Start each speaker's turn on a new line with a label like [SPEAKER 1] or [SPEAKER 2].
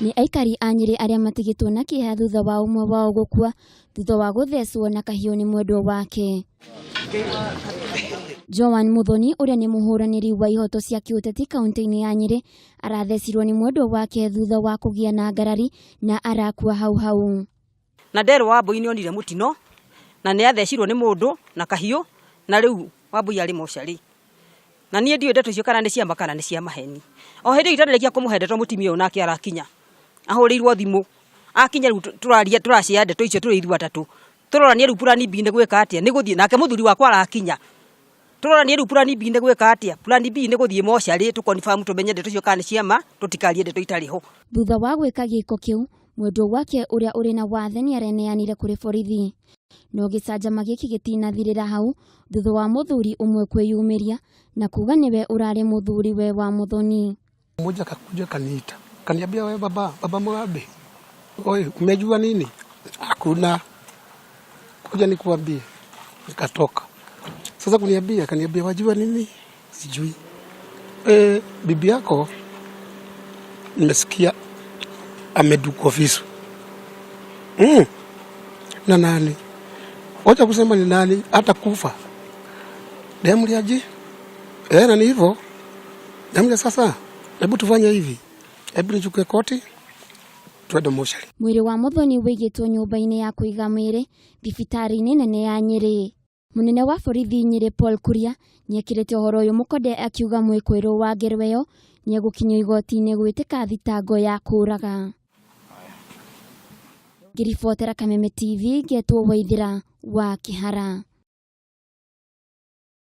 [SPEAKER 1] Ni aikari a Nyeri aria matigitwo na kieha thutha wa umwe wao gukua thutha wa guthecwo na kahiu ni mwendwa wake. Joan Muthoni uria ni muhuraniri wa ihoto cia kiuteti kaunti-ini ya Nyeri arathecirwo ni mwendwa wake thutha wa kugia na ngarari na arakua hau.
[SPEAKER 2] Na ndero Wambui nionire mutino na ni athecirwo ni mundu na kahiu na riu Wambui ari mochari. Na nie ndiyo ndeto icio kana ni cia makana ni cia maheni. O hindi itarekia kumuhe ndeto mutimia nake arakinya. Ahurirwo thimu. Akinya riu turacia ndeto icio turi ithu atatu. Turorania riu plan B ni gwika atia ni guthie nake muthuri wakwa arakinya. Turorania riu plan B ni gwika atia. Plan B ni guthie mochari tu confirm tumenye ndeto icio kana ni cia ma tutikarie ndeto itari ho.
[SPEAKER 1] Thutha wa gwika giko kiu mwendwa wake uria uri na wathe ni areneanire kuri borithi. No gicanjama giki gitinathirira hau thutha wa muthuri umwe kwiyumiria na kuga niwe urari muthuri we wa Muthoni.
[SPEAKER 3] Mmoja akakuja kaniita. Kaniambia wewe baba Mugabe. Oi, umejua nini? Hakuna. Kuja nikuambie. Nikatoka. Sasa kaniambia wajua nini? Sijui. Bibi yako nimesikia amedukwa visu. Na nani? Wacha kusema ni nani hata kufa. Demliaje? Na ni hivyo. Demlia sasa. Hebu tufanye hivi. Hebu nichukue koti. Twende mochari.
[SPEAKER 1] Mwiri wa Muthoni wigitwo nyumba-ini ya kuiga mwiri thibitari-ini nene ya Nyeri. Munene wa borithi Nyeri kuria niekirite uhoro uyu mukode akiuga mwikwiru wa ngerweyo niegukinywo igoti-ini gwitika thitango ya kuraga. Ngiribotera Kameme TV getwo Waithira wa Kihara.